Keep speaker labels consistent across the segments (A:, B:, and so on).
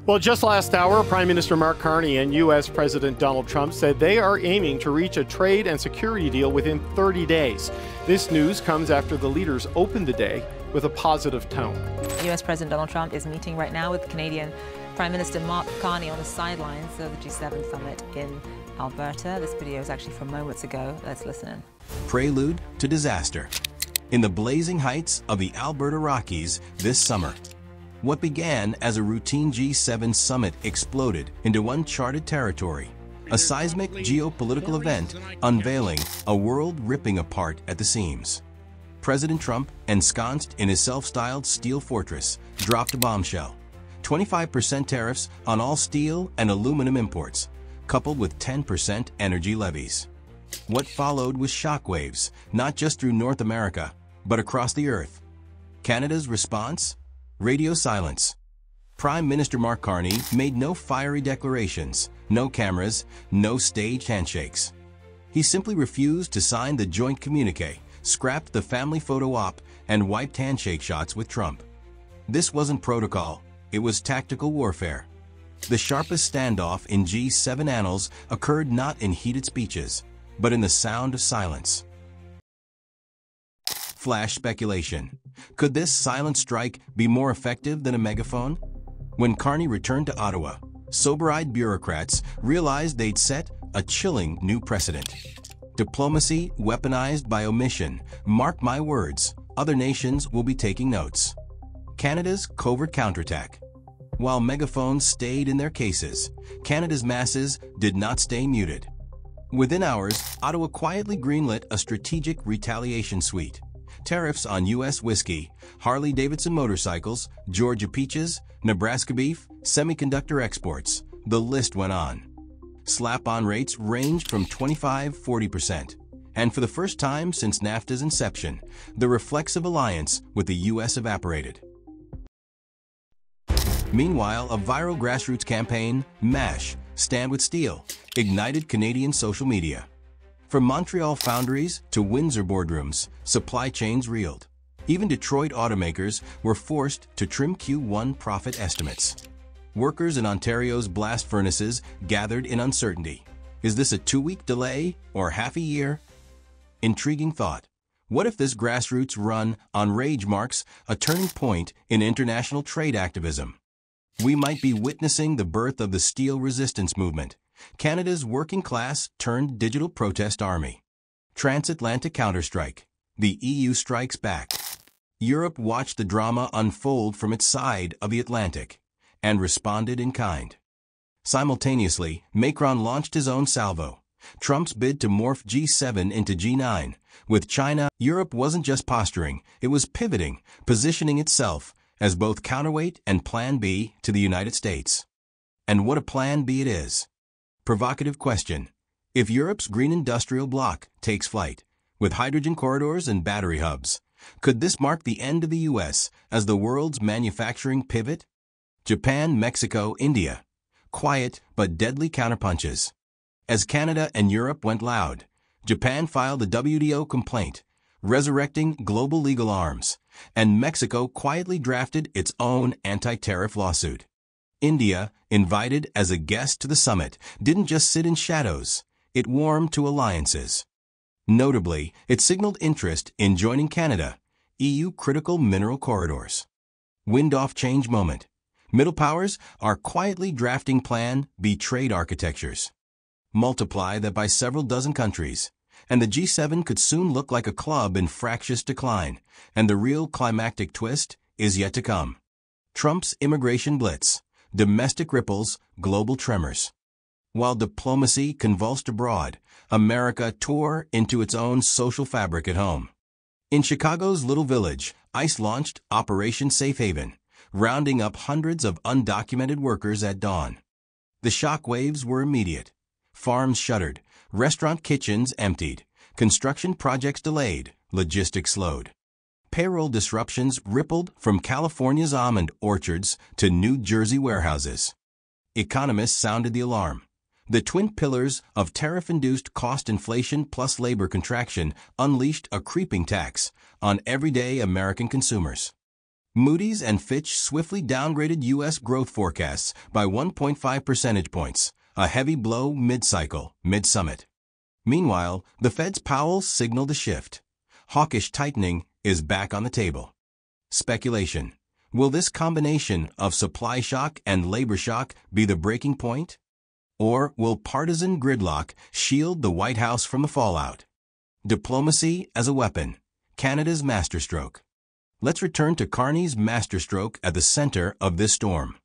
A: Well, just last hour, Prime Minister Mark Carney and U.S. President Donald Trump said they are aiming to reach a trade and security deal within 30 days. This news comes after the leaders opened the day with a positive tone.
B: U.S. President Donald Trump is meeting right now with Canadian Prime Minister Mark Carney on the sidelines of the G7 Summit in Alberta. This video is actually from moments ago. Let's listen in.
C: Prelude to disaster. In the blazing heights of the Alberta Rockies this summer, what began as a routine G7 summit exploded into uncharted territory, a seismic geopolitical event unveiling a world ripping apart at the seams. President Trump, ensconced in his self-styled steel fortress, dropped a bombshell. 25% tariffs on all steel and aluminum imports, coupled with 10% energy levies. What followed was shockwaves, not just through North America, but across the earth. Canada's response? Radio silence. Prime Minister Mark Carney made no fiery declarations, no cameras, no staged handshakes. He simply refused to sign the joint communiqué, scrapped the family photo op, and wiped handshake shots with Trump. This wasn't protocol, it was tactical warfare. The sharpest standoff in G7 annals occurred not in heated speeches, but in the sound of silence. Flash speculation. Could this silent strike be more effective than a megaphone? When Carney returned to Ottawa, sober-eyed bureaucrats realized they'd set a chilling new precedent. Diplomacy weaponized by omission. Mark my words, other nations will be taking notes. Canada's covert counterattack. While megaphones stayed in their cases, Canada's masses did not stay muted. Within hours, Ottawa quietly greenlit a strategic retaliation suite. Tariffs on U.S. whiskey, Harley-Davidson motorcycles, Georgia peaches, Nebraska beef, semiconductor exports. The list went on. Slap-on rates ranged from 25–40%. And for the first time since NAFTA's inception, the reflexive alliance with the U.S. evaporated. Meanwhile, a viral grassroots campaign, MASH, Stand with Steel, ignited Canadian social media. From Montreal foundries to Windsor boardrooms, supply chains reeled. Even Detroit automakers were forced to trim Q1 profit estimates. Workers in Ontario's blast furnaces gathered in uncertainty. Is this a 2-week delay or half a year? Intriguing thought. What if this grassroots run on rage marks a turning point in international trade activism? We might be witnessing the birth of the steel resistance movement, Canada's working class turned digital protest army. Transatlantic counterstrike. The EU strikes back. Europe watched the drama unfold from its side of the Atlantic and responded in kind. Simultaneously, Macron launched his own salvo. Trump's bid to morph G7 into G9. With China, Europe wasn't just posturing, it was pivoting, positioning itself as both counterweight and Plan B to the United States. And what a Plan B it is. Provocative question. If Europe's green industrial bloc takes flight, with hydrogen corridors and battery hubs, could this mark the end of the U.S. as the world's manufacturing pivot? Japan, Mexico, India. Quiet but deadly counterpunches. As Canada and Europe went loud, Japan filed a WTO complaint, resurrecting global legal arms, and Mexico quietly drafted its own anti-tariff lawsuit. India, invited as a guest to the summit, didn't just sit in shadows, it warmed to alliances. Notably, it signaled interest in joining Canada, EU critical mineral corridors. Wind-off change moment. Middle powers are quietly drafting Plan B trade architectures. Multiply that by several dozen countries, and the G7 could soon look like a club in fractious decline, and the real climactic twist is yet to come. Trump's immigration blitz. Domestic ripples, global tremors. While diplomacy convulsed abroad, America tore into its own social fabric at home. In Chicago's Little Village, ICE launched Operation Safe Haven, rounding up hundreds of undocumented workers at dawn. The shockwaves were immediate. Farms shuttered, restaurant kitchens emptied, construction projects delayed, logistics slowed. Payroll disruptions rippled from California's almond orchards to New Jersey warehouses. Economists sounded the alarm. The twin pillars of tariff-induced cost inflation plus labor contraction unleashed a creeping tax on everyday American consumers. Moody's and Fitch swiftly downgraded U.S. growth forecasts by 1.5 percentage points, a heavy blow mid-summit. Meanwhile, the Fed's Powell signaled a shift. Hawkish tightening is back on the table. Speculation. Will this combination of supply shock and labor shock be the breaking point? Or will partisan gridlock shield the White House from the fallout? Diplomacy as a weapon. Canada's masterstroke. Let's return to Carney's masterstroke at the center of this storm.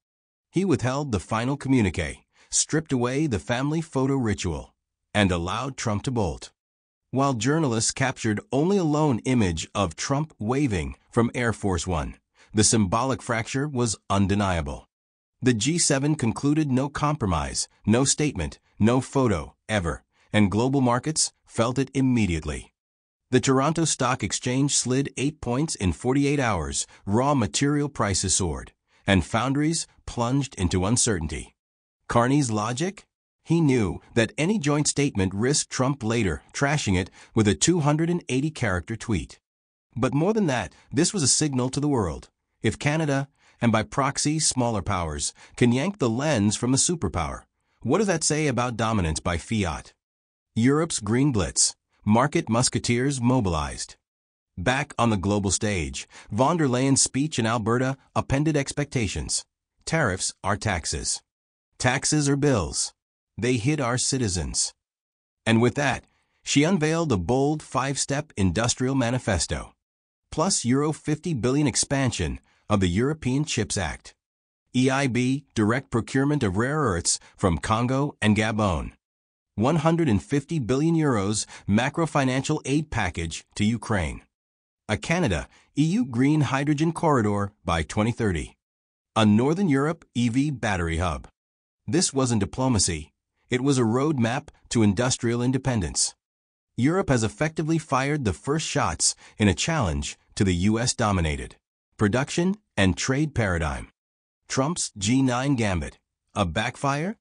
C: He withheld the final communiqué, stripped away the family photo ritual, and allowed Trump to bolt. While journalists captured only a lone image of Trump waving from Air Force One, the symbolic fracture was undeniable. The G7 concluded no compromise, no statement, no photo, ever, and global markets felt it immediately. The Toronto Stock Exchange slid 8 points in 48 hours, raw material prices soared, and foundries plunged into uncertainty. Carney's logic? He knew that any joint statement risked Trump later trashing it with a 280-character tweet. But more than that, this was a signal to the world. If Canada, and by proxy smaller powers, can yank the lens from a superpower, what does that say about dominance by fiat? Europe's Green Blitz. Market musketeers mobilized. Back on the global stage, von der Leyen's speech in Alberta upended expectations. Tariffs are taxes. Taxes are bills. They hit our citizens. And with that, she unveiled a bold 5-step industrial manifesto, plus €50 billion expansion of the European Chips Act. EIB direct procurement of rare earths from Congo and Gabon. €150 billion macro-financial aid package to Ukraine. A Canada-EU green hydrogen corridor by 2030. A Northern Europe EV battery hub. This wasn't diplomacy. It was a roadmap to industrial independence. Europe has effectively fired the first shots in a challenge to the U.S.-dominated production and trade paradigm. Trump's G9 gambit. A backfire?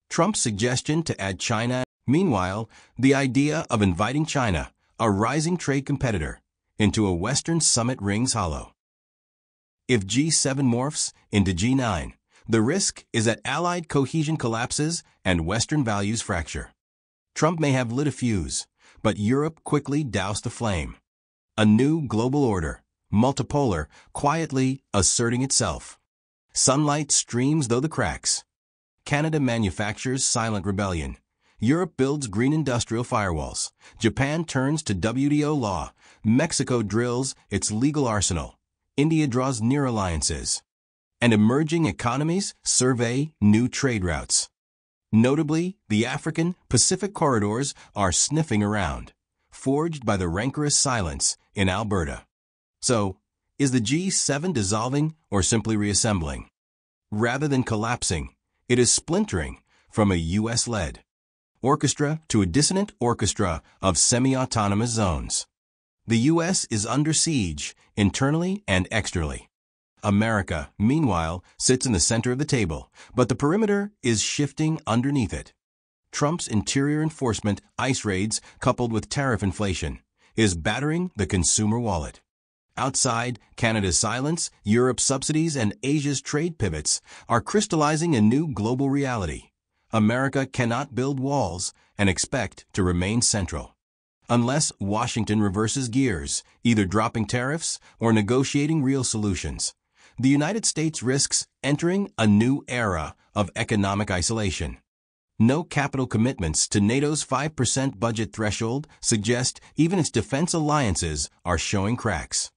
C: Trump's suggestion to add China. Meanwhile, the idea of inviting China, a rising trade competitor, into a Western summit rings hollow. If G7 morphs into G9, the risk is that Allied cohesion collapses and Western values fracture. Trump may have lit a fuse, but Europe quickly doused the flame. A new global order, multipolar, quietly asserting itself. Sunlight streams through the cracks. Canada manufactures silent rebellion. Europe builds green industrial firewalls. Japan turns to WTO law. Mexico drills its legal arsenal. India draws near alliances. And emerging economies survey new trade routes. Notably, the African-Pacific corridors are sniffing around, forged by the rancorous silence in Alberta. So, is the G7 dissolving or simply reassembling? Rather than collapsing, it is splintering from a U.S.-led orchestra to a dissonant orchestra of semi-autonomous zones. The U.S. is under siege, internally and externally. America, meanwhile, sits in the center of the table, but the perimeter is shifting underneath it. Trump's interior enforcement ICE raids, coupled with tariff inflation, is battering the consumer wallet. Outside, Canada's silence, Europe's subsidies, and Asia's trade pivots are crystallizing a new global reality. America cannot build walls and expect to remain central. Unless Washington reverses gears, either dropping tariffs or negotiating real solutions, the United States risks entering a new era of economic isolation. No capital commitments to NATO's 5% budget threshold suggest even its defense alliances are showing cracks.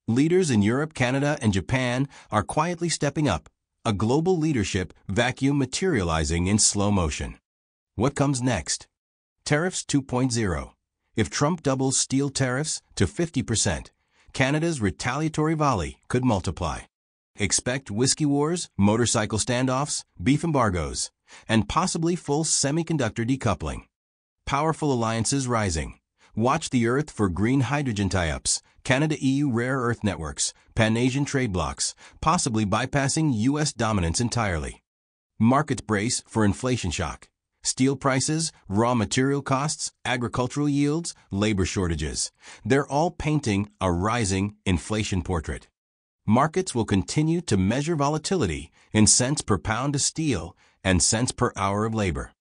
C: Leaders in Europe, Canada, and Japan are quietly stepping up, a global leadership vacuum materializing in slow motion. What comes next? Tariffs 2.0. If Trump doubles steel tariffs to 50%, Canada's retaliatory volley could multiply. Expect whiskey wars, motorcycle standoffs, beef embargoes, and possibly full semiconductor decoupling. Powerful alliances rising. Watch the Earth for green hydrogen tie-ups, Canada-EU rare earth networks, Pan-Asian trade blocs, possibly bypassing U.S. dominance entirely. Markets brace for inflation shock. Steel prices, raw material costs, agricultural yields, labor shortages. They're all painting a rising inflation portrait. markets will continue to measure volatility in cents per pound of steel and cents per hour of labor.